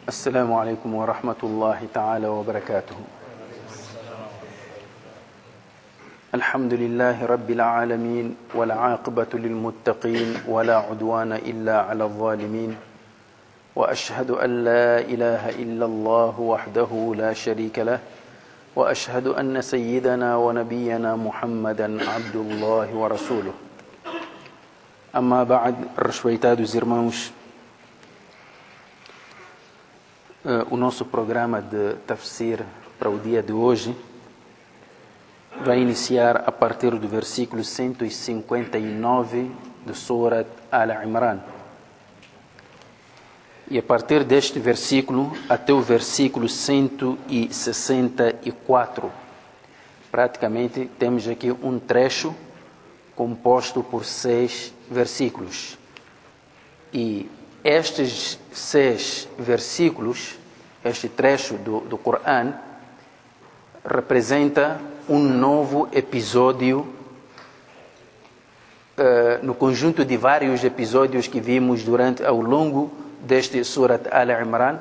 السلام عليكم ورحمة الله تعالى وبركاته. الحمد لله رب العالمين والعاقبة للمتقين ولا عدوان إلا على الظالمين وأشهد أن لا إله إلا الله وحده لا شريك له وأشهد أن سيدنا ونبينا محمدا عبد الله ورسوله. أما بعد, respeitados irmãos, o nosso programa de tafsir para o dia de hoje vai iniciar a partir do versículo 159 de Surat Al-Imran. E a partir deste versículo até o versículo 164, praticamente temos aqui um trecho composto por 6 versículos. E estes 6 versículos, este trecho do Corão, representa um novo episódio no conjunto de vários episódios que vimos ao longo deste Surat Al-Imran.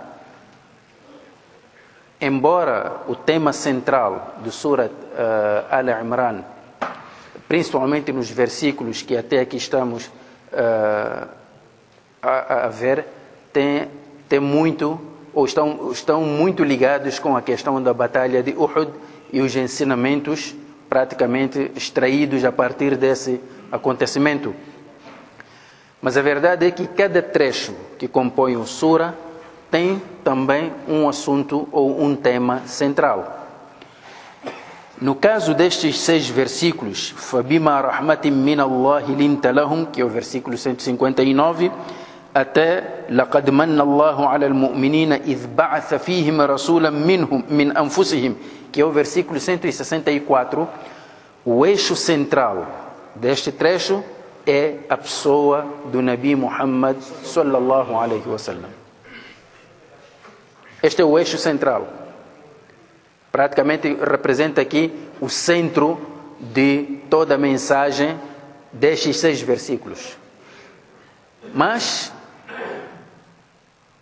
Embora o tema central do Surat Al-Imran, principalmente nos versículos que até aqui estamos a ver, tem muito, ou estão muito ligados com a questão da batalha de Uhud e os ensinamentos praticamente extraídos a partir desse acontecimento. Mas a verdade é que cada trecho que compõe o Sura tem também um assunto ou um tema central. No caso destes 6 versículos, فَبِمَا رَحْمَةٍ مِّنَ اللَّهِ لِنْتَ لَهُمْ, que é o versículo 159, até لَقَدْ مَنَّ اللَّهُ عَلَى الْمُؤْمِنِينَ إِذْ بَعَثَ فِيهِمْ رَسُولًا مِّنْهُمْ مِنْ أَنفُسِهِمْ, que é o versículo 164, o eixo central deste trecho é a pessoa do Nabi Muhammad sallallahu alaihi wasallam. Este é o eixo central. Praticamente representa aqui o centro de toda a mensagem destes 6 versículos. Mas,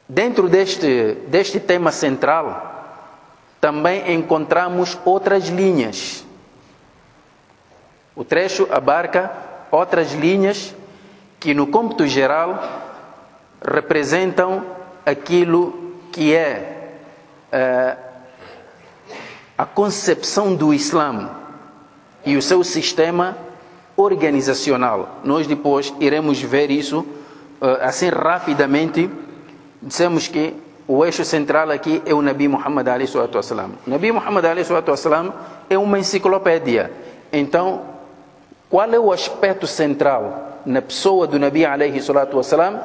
dentro deste tema central, também encontramos outras linhas. O trecho abarca outras linhas que, no cômputo geral, representam aquilo que é a concepção do Islã e o seu sistema organizacional. Nós depois iremos ver isso assim rapidamente. Dissemos que o eixo central aqui é o Nabi Muhammad alayhi salatu wassalam. O Nabi Muhammad alayhi salatu wassalam é uma enciclopédia. Então, qual é o aspecto central na pessoa do Nabi alayhi salatu wassalam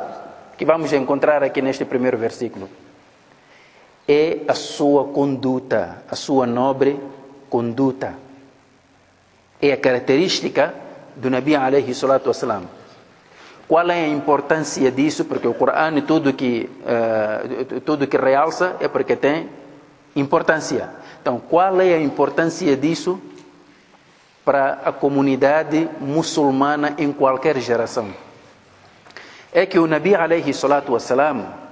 que vamos encontrar aqui neste primeiro versículo? É a sua conduta, a sua nobre conduta. É a característica do Nabi alayhi salatu wassalam. Qual é a importância disso? Porque o Corão, tudo que realça é porque tem importância. Então, qual é a importância disso para a comunidade muçulmana em qualquer geração? É que o Nabi alayhi salatu wassalam,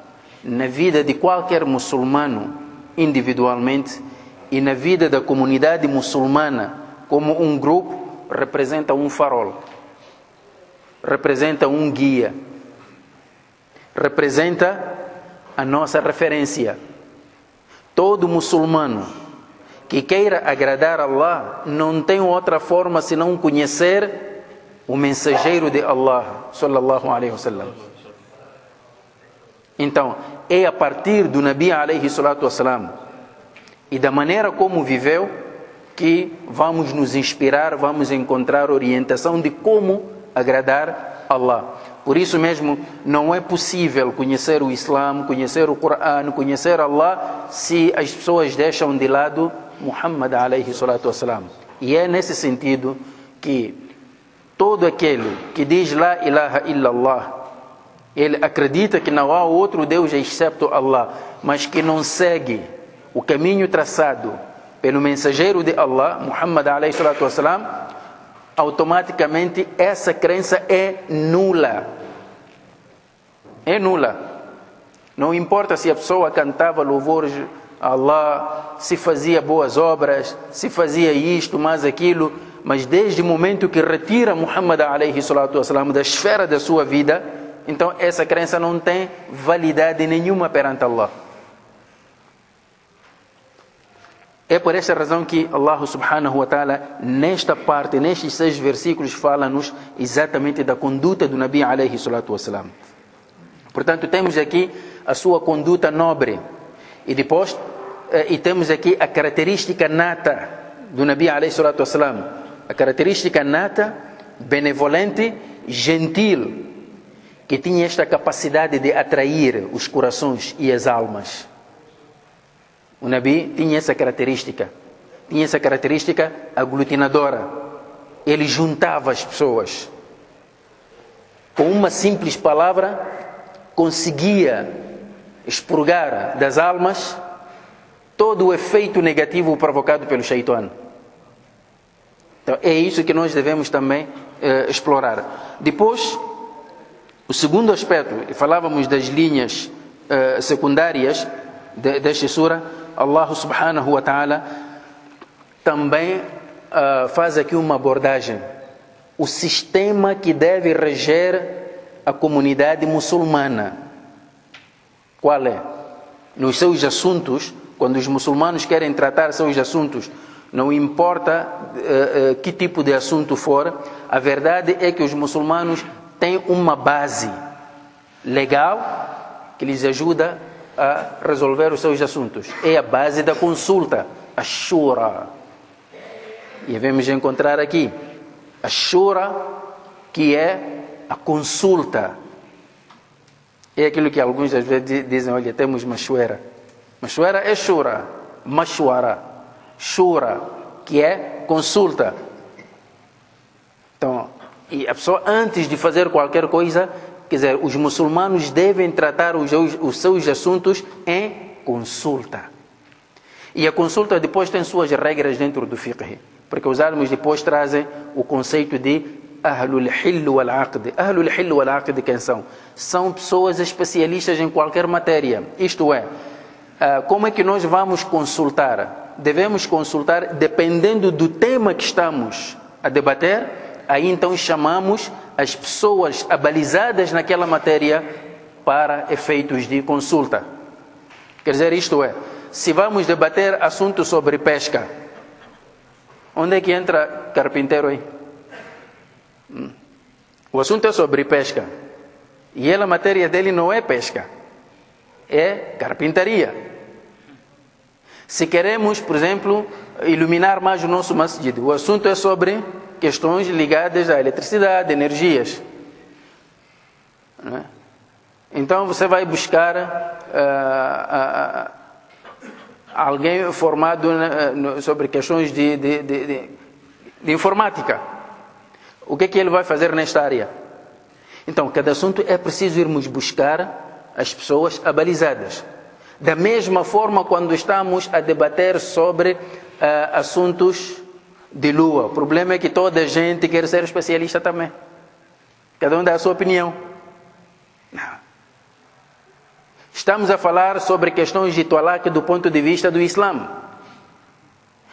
na vida de qualquer muçulmano individualmente e na vida da comunidade muçulmana como um grupo, representa um farol, representa um guia, representa a nossa referência. Todo muçulmano que queira agradar a Allah não tem outra forma senão conhecer o mensageiro de Allah sallallahu alaihi wasallam. Então, é a partir do Nabi alayhi salatu wassalam e da maneira como viveu que vamos nos inspirar, vamos encontrar orientação de como agradar a Allah. Por isso mesmo, não é possível conhecer o Islã, conhecer o Corão, conhecer Allah, se as pessoas deixam de lado Muhammad alayhi salatu wassalam. E é nesse sentido que todo aquele que diz La ilaha illallah, ele acredita que não há outro Deus excepto Allah, mas que não segue o caminho traçado pelo mensageiro de Allah, Muhammad alayhi salatu wassalam, automaticamente essa crença é nula. É nula. Não importa se a pessoa cantava louvores a Allah, se fazia boas obras, se fazia isto, mais aquilo, mas desde o momento que retira Muhammad alayhi salatu wassalam da esfera da sua vida, então essa crença não tem validade nenhuma perante Allah. É por esta razão que Allah subhanahu wa ta'ala, nesta parte, nestes 6 versículos, fala-nos exatamente da conduta do Nabi alayhi salatu wassalam. Portanto, temos aqui a sua conduta nobre. E depois, temos aqui a característica nata do Nabi alayhi salatu wassalam. A característica nata, benevolente, gentil, que tinha esta capacidade de atrair os corações e as almas. O Nabi tinha essa característica aglutinadora. Ele juntava as pessoas. Com uma simples palavra, conseguia expurgar das almas todo o efeito negativo provocado pelo Shaitan. Então, é isso que nós devemos também explorar. Depois, o segundo aspecto, falávamos das linhas secundárias desta sura. Allah subhanahu wa ta'ala também faz aqui uma abordagem. O sistema que deve reger a comunidade muçulmana. Qual é? Nos seus assuntos, quando os muçulmanos querem tratar seus assuntos, não importa que tipo de assunto for, a verdade é que os muçulmanos têm uma base legal que lhes ajuda a resolver os seus assuntos. É a base da consulta, a shura. E vamos encontrar aqui a shura, que é a consulta. É aquilo que alguns às vezes dizem, olha, temos mashwara. Mashwara é shura, mashwara. Shura, que é consulta. Então, e a pessoa, antes de fazer qualquer coisa, quer dizer, os muçulmanos devem tratar os seus assuntos em consulta. E a consulta depois tem suas regras dentro do fiqh. Porque os árabes depois trazem o conceito de Ahlul Hill wal Aqd. Ahlul Hill wal Aqd quem são? São pessoas especialistas em qualquer matéria. Isto é, como é que nós vamos consultar? Devemos consultar dependendo do tema que estamos a debater. Aí então chamamos as pessoas abalizadas naquela matéria para efeitos de consulta. Quer dizer, isto é, se vamos debater assuntos sobre pesca, onde é que entra carpinteiro aí? O assunto é sobre pesca. E a matéria dele não é pesca, é carpintaria. Se queremos, por exemplo, iluminar mais o nosso masjid, o assunto é sobre questões ligadas à eletricidade, energias. Então você vai buscar alguém formado sobre questões de informática. O que é que ele vai fazer nesta área? Então, cada assunto é preciso irmos buscar as pessoas abalizadas. Da mesma forma, quando estamos a debater sobre assuntos de lua, o problema é que toda a gente quer ser especialista também. Cada um dá a sua opinião. Não. Estamos a falar sobre questões de talaq do ponto de vista do Islã.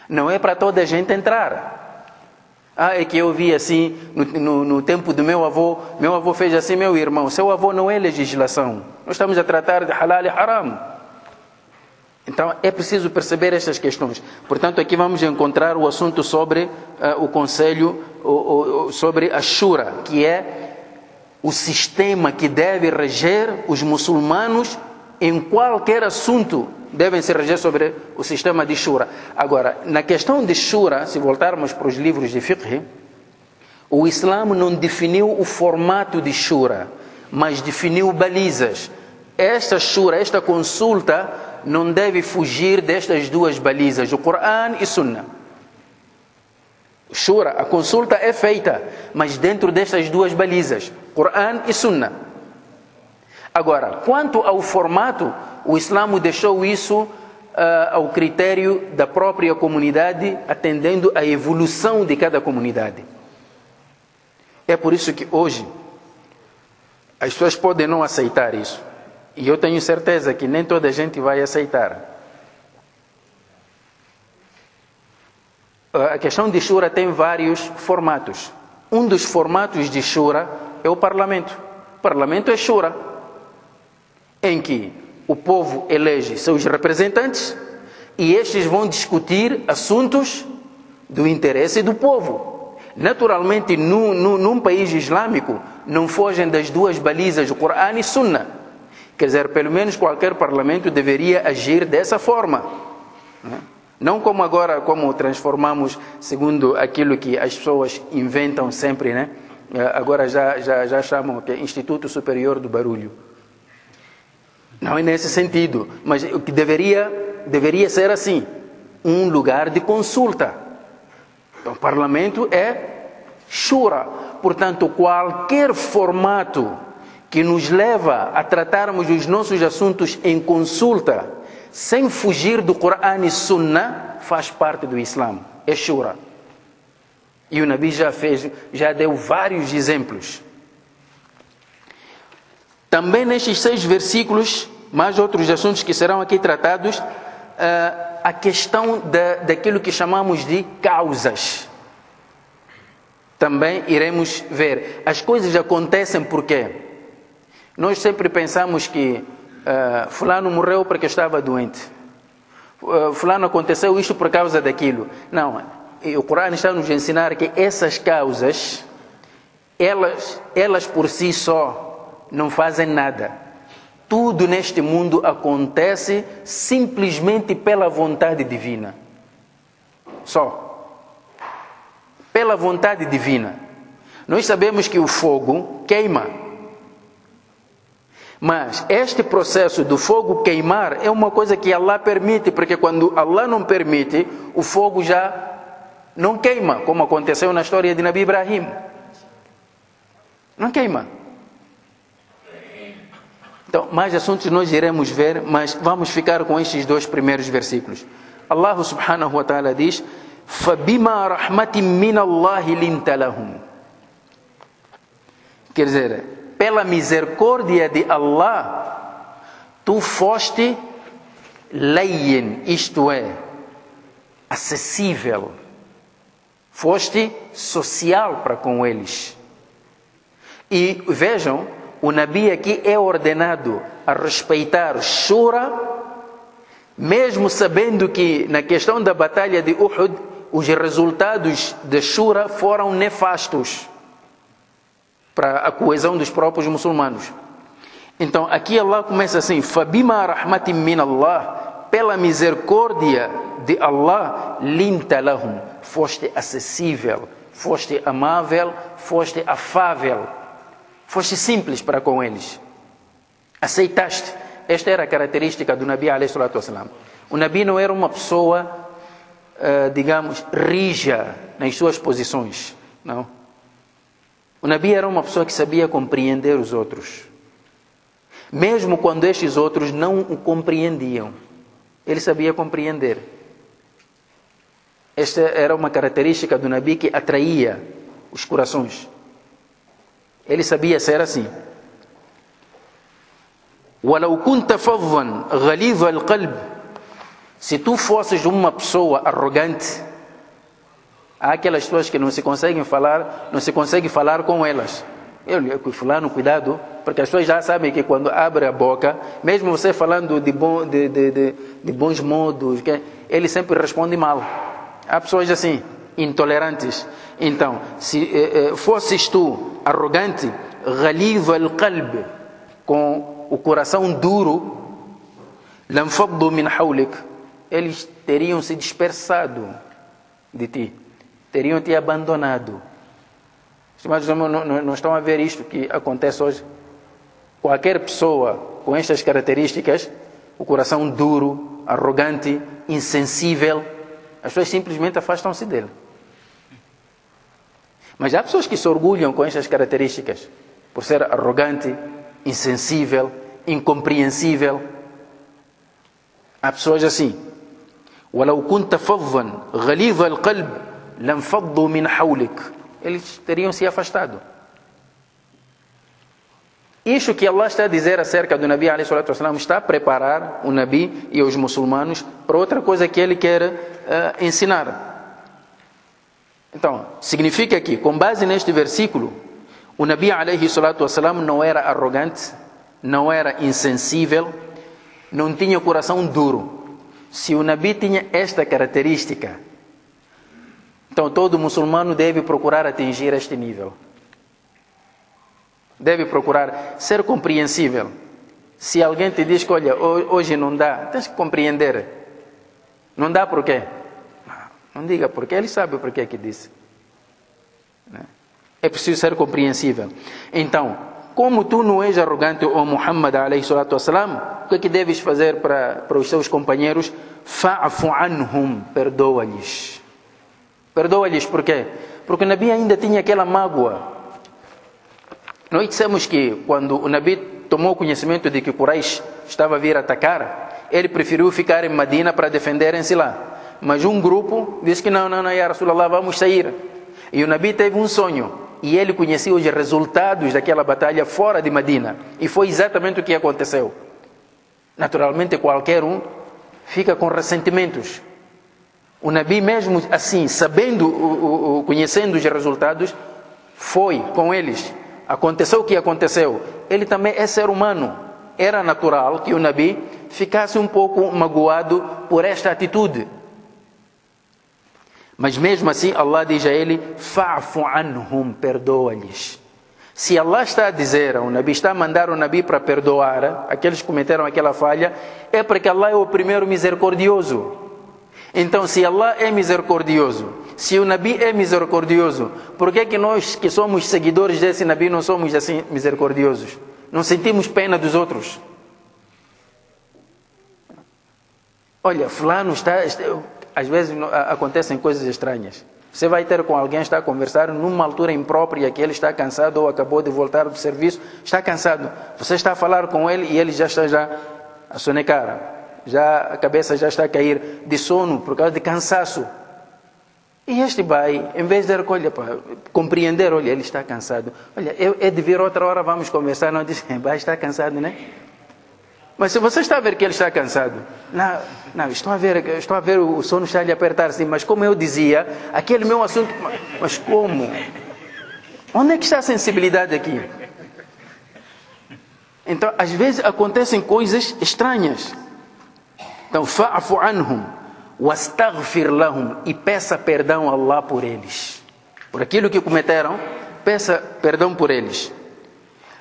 Não é para toda a gente entrar. É que eu vi assim no tempo do meu avô fez assim, meu irmão, seu avô não é legislação. Nós estamos a tratar de halal e haram. Então é preciso perceber estas questões. Portanto, aqui vamos encontrar o assunto sobre o conselho, sobre a shura, que é o sistema que deve reger os muçulmanos em qualquer assunto. Devem se reger sobre o sistema de shura. Agora, na questão de shura, se voltarmos para os livros de fiqh, o Islã não definiu o formato de shura, mas definiu balizas. Esta shura, esta consulta, não deve fugir destas duas balizas, o Coran e Sunnah. Shura, a consulta é feita, mas dentro destas duas balizas, Coran e Sunnah. Agora, quanto ao formato, o Islã deixou isso ao critério da própria comunidade, atendendo à evolução de cada comunidade. É por isso que hoje as pessoas podem não aceitar isso. E eu tenho certeza que nem toda a gente vai aceitar. A questão de Shura tem vários formatos. Um dos formatos de Shura é o parlamento. O parlamento é Shura, em que o povo elege seus representantes e estes vão discutir assuntos do interesse do povo. Naturalmente, num país islâmico, não fogem das duas balizas, o Corão e Sunna. Quer dizer, pelo menos qualquer parlamento deveria agir dessa forma. Não como agora, como transformamos segundo aquilo que as pessoas inventam sempre, né? Agora já chamam que é Instituto Superior do Barulho. Não é nesse sentido, mas o que deveria ser assim, um lugar de consulta. Então, o parlamento é Shura. Portanto, qualquer formato que nos leva a tratarmos os nossos assuntos em consulta, sem fugir do Corão e Sunna, faz parte do Islã, é Shura. E o Nabi já deu vários exemplos. Também nestes 6 versículos, mais outros assuntos que serão aqui tratados, a questão daquilo que chamamos de causas. Também iremos ver. As coisas acontecem por quê? Nós sempre pensamos que fulano morreu porque estava doente. Fulano aconteceu isto por causa daquilo. Não, o Corão está nos ensinar que essas causas, elas por si só não fazem nada. Tudo neste mundo acontece simplesmente pela vontade divina. Só. Pela vontade divina. Nós sabemos que o fogo queima. Mas este processo do fogo queimar é uma coisa que Allah permite, porque quando Allah não permite, o fogo já não queima, como aconteceu na história de Nabi Ibrahim. Não queima. Então, mais assuntos nós iremos ver, mas vamos ficar com estes 2 primeiros versículos. Allah subhanahu wa ta'ala diz: فَبِمَا رَحْمَةٍ مِّنَ اللَّهِ لِنْتَ لَهُمْ. Quer dizer, pela misericórdia de Allah, tu foste layyin, isto é, acessível. Foste social para com eles. E vejam, o Nabi aqui é ordenado a respeitar Shura, mesmo sabendo que na questão da batalha de Uhud, os resultados de Shura foram nefastos para a coesão dos próprios muçulmanos. Então aqui Allah começa assim: فَبِمَا رَحْمَةٍ مِّنَ اللَّهِ, pela misericórdia de Allah, linta lahum, foste acessível, foste amável, foste afável, foste simples para com eles. Aceitaste. Esta era a característica do Nabi alayhi salatu wassalam. O Nabi não era uma pessoa, digamos, rija nas suas posições. Não. O Nabi era uma pessoa que sabia compreender os outros. Mesmo quando estes outros não o compreendiam, ele sabia compreender. Esta era uma característica do Nabi que atraía os corações. Ele sabia ser assim. وَلَوْ كُنْتَ فَظًّا غَلِيظَ الْقَلْبِ, se tu fosses uma pessoa arrogante, há aquelas pessoas que não se consegue falar com elas. Eu fulano, cuidado, porque as pessoas já sabem que quando abre a boca, mesmo você falando de bons modos, ele sempre responde mal. Há pessoas assim, intolerantes. Então, se fosses tu arrogante, غَلِيظَ الْقَلْبِ, com o coração duro, لَنْفَضُّوا مِنْ حَوْلِكَ, eles teriam se dispersado de ti, teriam te abandonado. Mas não estão a ver isto que acontece hoje? Qualquer pessoa com estas características, o coração duro, arrogante, insensível, as pessoas simplesmente afastam-se dele. Mas há pessoas que se orgulham com estas características, por ser arrogante, insensível, incompreensível. Há pessoas assim. وَلَوْ كُنْتَ فَظًّا غَلِيظَ الْقَلْبِ لَنْفَضُّوا مِنْ حَوْلِكَ, eles teriam se afastado. Isto que Allah está a dizer acerca do Nabi alayhi salatu wasalam está a preparar o Nabi e os muçulmanos para outra coisa que ele quer ensinar. Então, significa que, com base neste versículo, o Nabi alayhi salatu wasalam não era arrogante, não era insensível, não tinha coração duro. Se o Nabi tinha esta característica, então todo muçulmano deve procurar atingir este nível. Deve procurar ser compreensível. Se alguém te diz que, olha, hoje não dá, tens que compreender. Não dá por quê? Não diga por quê, ele sabe por que disse. É preciso ser compreensível. Então, como tu não és arrogante, ó Muhammad alayhi salatu wassalam, o que deves fazer para os seus companheiros? Fa'fu anhum, perdoa-lhes. Perdoa-lhes por quê? Porque o Nabi ainda tinha aquela mágoa. Nós dissemos que quando o Nabi tomou conhecimento de que Quraysh estava a vir atacar, ele preferiu ficar em Medina para defenderem-se lá. Mas um grupo disse que não, ya Rasulallah, vamos sair. E o Nabi teve um sonho, e ele conhecia os resultados daquela batalha fora de Medina. E foi exatamente o que aconteceu. Naturalmente, qualquer um fica com ressentimentos. O Nabi mesmo assim, sabendo, conhecendo os resultados, foi com eles. Aconteceu o que aconteceu. Ele também é ser humano. Era natural que o Nabi ficasse um pouco magoado por esta atitude. Mas mesmo assim, Allah diz a ele, fa'fu anhum, perdoa-lhes. Se Allah está a dizer, o Nabi está a mandar o Nabi para perdoar aqueles que cometeram aquela falha, é porque Allah é o primeiro misericordioso. Então, se Allah é misericordioso, se o Nabi é misericordioso, por que nós que somos seguidores desse Nabi não somos assim misericordiosos? Não sentimos pena dos outros? Olha, fulano às vezes acontecem coisas estranhas. Você vai ter com alguém, está a conversar numa altura imprópria que ele está cansado ou acabou de voltar do serviço, está cansado. Você está a falar com ele e ele já está a sonecar. A cabeça já está a cair de sono por causa de cansaço. E este vai, em vez de compreender, olha, ele está cansado. Olha, é de vir outra hora, vamos conversar. Não diz, vai estar cansado, né? Mas se você está a ver que ele está cansado, não, estou a ver o sono está a lhe apertar, sim, mas como eu dizia, aquele meu assunto, mas como? Onde é que está a sensibilidade aqui? Então, às vezes acontecem coisas estranhas. Então, fa'fu anhum, wastaghfir lahum, e peça perdão a Allah por eles. Por aquilo que cometeram, peça perdão por eles.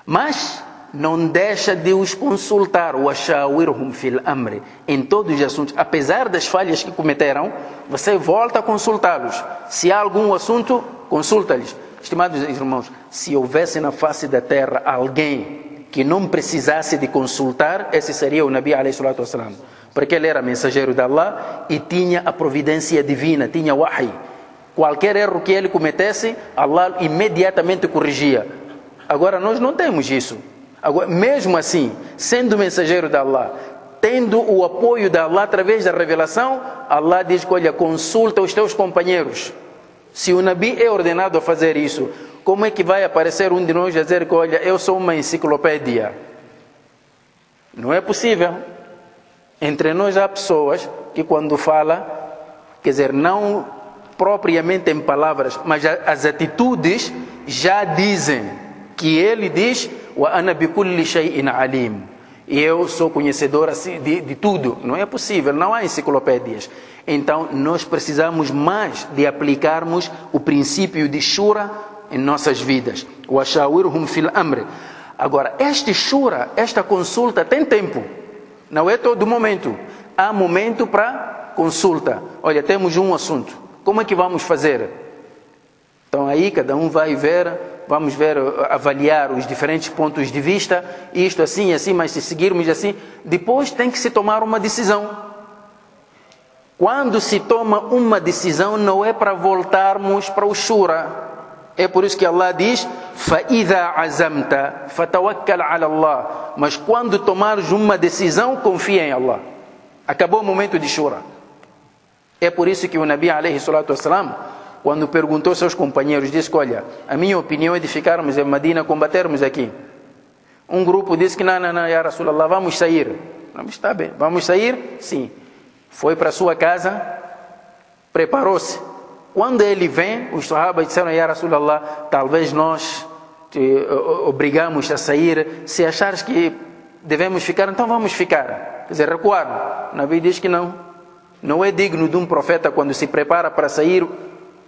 Mas não deixa de os consultar, washawirhum fil amri, em todos os assuntos. Apesar das falhas que cometeram, você volta a consultá-los. Se há algum assunto, consulta-lhes. Estimados irmãos, se houvesse na face da terra alguém que não precisasse de consultar, esse seria o Nabi alayhi salatu wassalam. Porque ele era mensageiro de Allah e tinha a providência divina, tinha wahi. Qualquer erro que ele cometesse, Allah imediatamente corrigia. Agora nós não temos isso. Agora, mesmo assim, sendo mensageiro de Allah, tendo o apoio de Allah através da revelação, Allah diz que, olha, consulta os teus companheiros. Se o Nabi é ordenado a fazer isso, como é que vai aparecer um de nós a dizer que, olha, eu sou uma enciclopédia? Não é possível. Entre nós há pessoas que quando fala, quer dizer, não propriamente em palavras, mas as atitudes já dizem que ele diz, wa ana bi kulli shay'in alim. E eu sou conhecedor assim de tudo. Não é possível, não há enciclopédias. Então nós precisamos mais de aplicarmos o princípio de shura em nossas vidas. Wa shawirhum fil amri. Agora, este shura, esta consulta tem tempo. Não é todo momento. Há momento para consulta. Olha, temos um assunto. Como é que vamos fazer? Então aí cada um vai ver, vamos ver, avaliar os diferentes pontos de vista. Isto assim, assim, mas se seguirmos assim, depois tem que se tomar uma decisão. Quando se toma uma decisão, não é para voltarmos para o shura. É por isso que Allah diz, فَإِذَا عَزَمْتَ فَتَوَكَّلْ عَلَى اللَّهِ. Mas quando tomares uma decisão, confia em Allah. Acabou o momento de shura. É por isso que o Nabi alayhi salatu wassalam, quando perguntou aos seus companheiros, disse que, olha, a minha opinião é de ficarmos em Medina, combatermos aqui. Um grupo disse que não, ya Rasulallah, vamos sair. Está bem, vamos sair? Sim. Foi para sua casa, preparou-se. Quando ele vem, os sahabas disseram, ya Rasulallah, talvez nós te obrigamos a sair. Se achares que devemos ficar, então vamos ficar. Quer dizer, recuar. O Nabi diz que não. Não é digno de um profeta, quando se prepara para sair,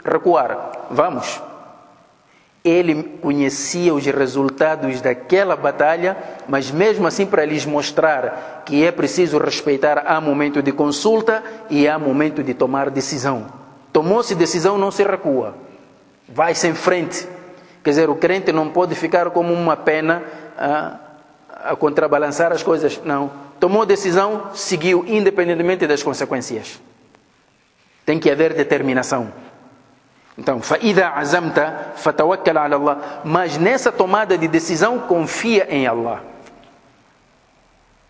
recuar. Vamos. Ele conhecia os resultados daquela batalha, mas mesmo assim, para lhes mostrar que é preciso respeitar, há momento de consulta e há momento de tomar decisão. Tomou-se decisão, não se recua, vai-se em frente. Quer dizer, o crente não pode ficar como uma pena a contrabalançar as coisas, não. Tomou decisão, seguiu, independentemente das consequências. Tem que haver determinação. Então, فَإِذَا عَزَمْتَ فَتَوَكَّلْ عَلَى اللَّهِ. Mas nessa tomada de decisão, confia em Allah.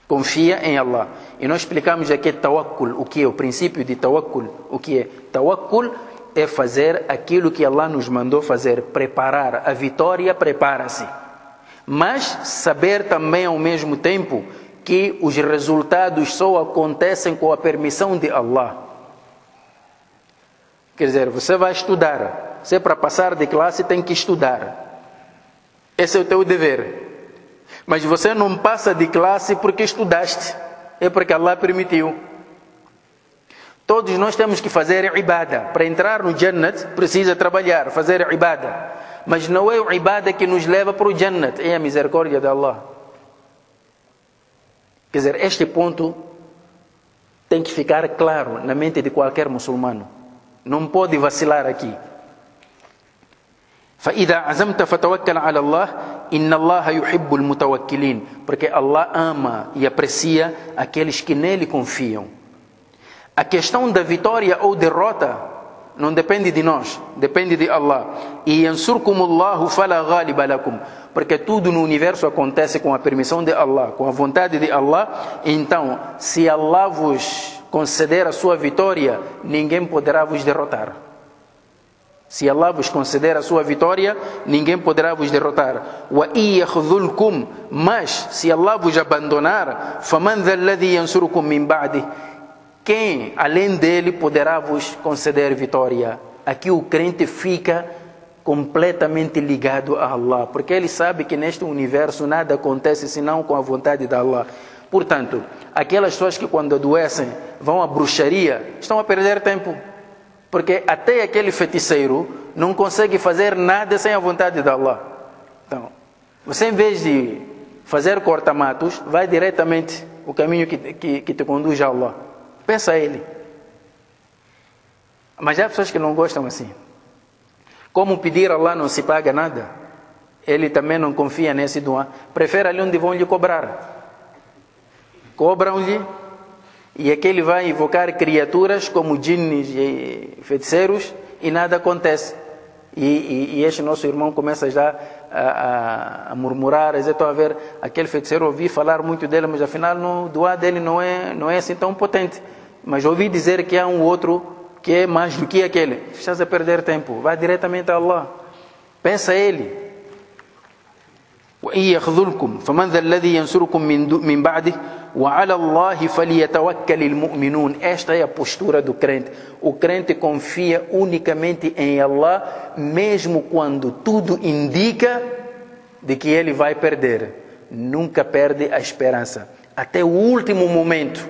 Confia em Allah. E nós explicamos aqui tawakkul, o que é o princípio de tawakkul. O que é? Tawakkul é fazer aquilo que Allah nos mandou fazer, preparar. A vitória prepara-se. Mas saber também ao mesmo tempo que os resultados só acontecem com a permissão de Allah. Quer dizer, você vai estudar. Você, para passar de classe, tem que estudar. Esse é o teu dever. Mas você não passa de classe porque estudaste. É porque Allah permitiu. Todos nós temos que fazer ibadah. Para entrar no Jannat, precisa trabalhar, fazer ibadah. Mas não é o ibadah que nos leva para o Jannat. É a misericórdia de Allah. Quer dizer, este ponto tem que ficar claro na mente de qualquer muçulmano. Não pode vacilar aqui. فَإِذَا عَزَمْتَ فَتَوَكَّلْ عَلَى اللَّهِ إِنَّ اللَّهَ يُحِبُّ الْمُتَوَكِّلِينَ. Porque Allah ama e aprecia aqueles que nele confiam. A questão da vitória ou derrota não depende de nós, depende de Allah. E يَنْصُرْكُمُ اللَّهُ فَلَا غَالِبَ لَكُمْ. Porque tudo no universo acontece com a permissão de Allah, com a vontade de Allah. Então, se Allah vos conceder a sua vitória, ninguém poderá vos derrotar. Se Allah vos conceder a sua vitória, ninguém poderá vos derrotar. وَإِن يَخْذُلْكُمْ. Mas, se Allah vos abandonar, فَمَنْ ذَا الَّذِي يَنْصُرُكُمْ مِنْ بَعْدِهِ. Quem, além dele, poderá vos conceder vitória? Aqui o crente fica completamente ligado a Allah, porque ele sabe que neste universo nada acontece senão com a vontade de Allah. Portanto, aquelas pessoas que quando adoecem vão à bruxaria, estão a perder tempo. Porque até aquele feiticeiro não consegue fazer nada sem a vontade de Allah. Então, você em vez de fazer corta-matos, vai diretamente o caminho que te conduz a Allah. Pensa a ele. Mas há pessoas que não gostam assim. Como pedir a Allah não se paga nada, ele também não confia nesse doa. Prefere ali onde vão lhe cobrar. Cobram-lhe, e aquele vai invocar criaturas como djinnis e feiticeiros, e nada acontece. E este nosso irmão começa já a murmurar, a dizer, estou a ver, aquele feiticeiro, ouvi falar muito dele, mas afinal o doa dele não é assim tão potente. Mas ouvi dizer que há um outro que é mais do que aquele. Estás a perder tempo, vai diretamente a Allah. Pensa a ele. وَإِن يَخْذُلْكُمْ فَمَنْ ذَا الَّذِي يَنْصُرُكُمْ مِنْ بَعْدِهِ وَعَلَى اللَّهِ فَلْيَتَوَكَّلِ الْمُؤْمِنُونَ. Esta é a postura do crente. O crente confia unicamente em Allah, mesmo quando tudo indica de que ele vai perder. Nunca perde a esperança. Até o último momento.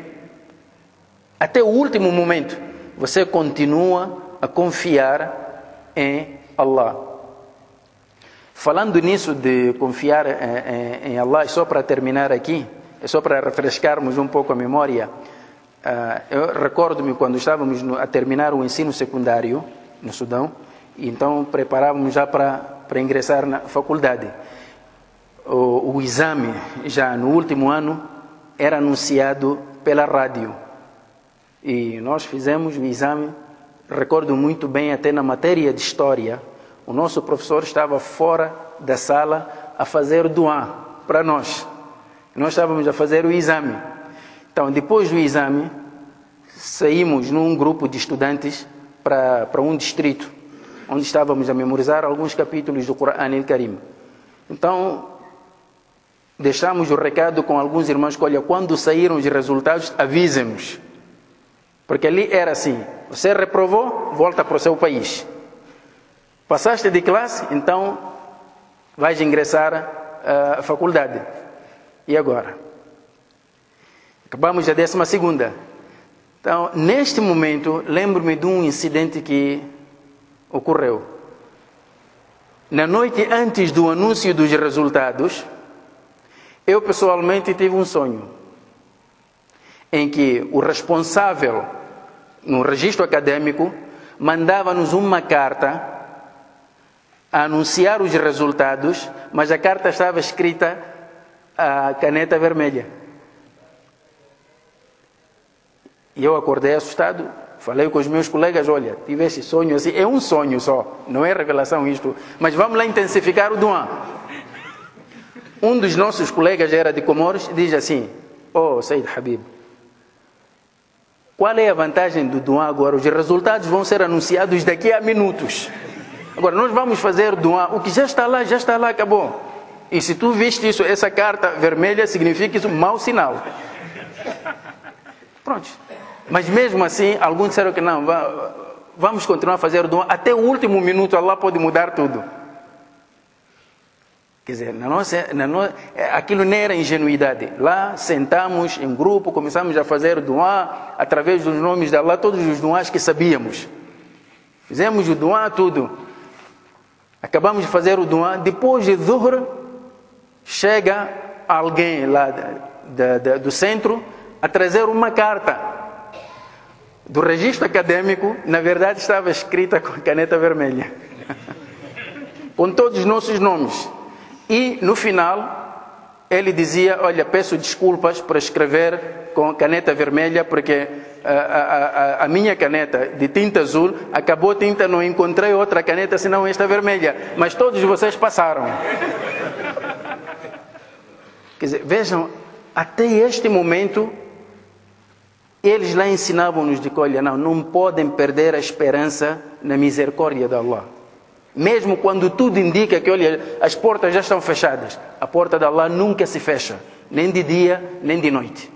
Até o último momento. Você continua a confiar em Allah. Falando nisso de confiar em Allah, só para terminar aqui, só para refrescarmos um pouco a memória, eu recordo-me quando estávamos a terminar o ensino secundário no Sudão, e então preparávamos já para ingressar na faculdade. O exame, já no último ano, era anunciado pela rádio. E nós fizemos o exame, recordo muito bem, até na matéria de História, o nosso professor estava fora da sala a fazer duá para nós. Nós estávamos a fazer o exame. Então, depois do exame, saímos num grupo de estudantes para um distrito, onde estávamos a memorizar alguns capítulos do Qur'an al-Karim. Então, deixamos o recado com alguns irmãos que, olha, quando saíram os resultados, avisem-nos. Porque ali era assim, você reprovou, volta para o seu país. Passaste de classe, então vais ingressar à faculdade. E agora? Acabamos a 12ª. Então, neste momento, lembro-me de um incidente que ocorreu. Na noite antes do anúncio dos resultados, eu pessoalmente tive um sonho em que o responsável no registro acadêmico mandava-nos uma carta a anunciar os resultados, mas a carta estava escrita a caneta vermelha. E eu acordei assustado, falei com os meus colegas, olha, tive esse sonho assim, é um sonho só, não é revelação isto, mas vamos lá intensificar o duá. Um dos nossos colegas era de Comores, diz assim, oh Said Habib, qual é a vantagem do duá agora? Os resultados vão ser anunciados daqui a minutos. Agora nós vamos fazer duá, o que já está lá, acabou. E se tu viste isso, essa carta vermelha, significa isso, mau sinal. Pronto. Mas mesmo assim, alguns disseram que não, vamos continuar a fazer duá, até o último minuto Allah pode mudar tudo. Quer dizer, aquilo não era ingenuidade. Lá sentamos em grupo, começamos a fazer duá, através dos nomes de Allah, todos os duás que sabíamos. Fizemos o duá, tudo. Acabamos de fazer o duá, depois de Dhuhr, chega alguém lá do centro a trazer uma carta do registro acadêmico, na verdade estava escrita com caneta vermelha, com todos os nossos nomes. E no final ele dizia, olha, peço desculpas por escrever com caneta vermelha, porque a minha caneta de tinta azul acabou tinta, não encontrei outra caneta senão esta vermelha, mas todos vocês passaram. Quer dizer, vejam, até este momento eles lá ensinavam-nos de que, olha, não podem perder a esperança na misericórdia de Allah. Mesmo quando tudo indica que, olha, as portas já estão fechadas, a porta de Allah nunca se fecha, nem de dia, nem de noite.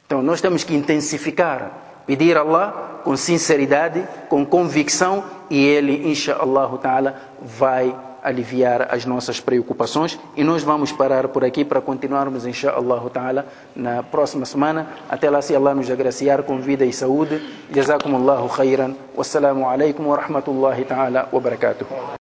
Então nós temos que intensificar, pedir a Allah com sinceridade, com convicção, e Ele, inshallah ta'ala, vai aliviar as nossas preocupações. E nós vamos parar por aqui para continuarmos, inshallah ta'ala, na próxima semana. Até lá, se Allah nos agraciar com vida e saúde. Jazakumullahu khairan. Wassalamu alaikum wa rahmatullahi ta'ala wa barakatuh.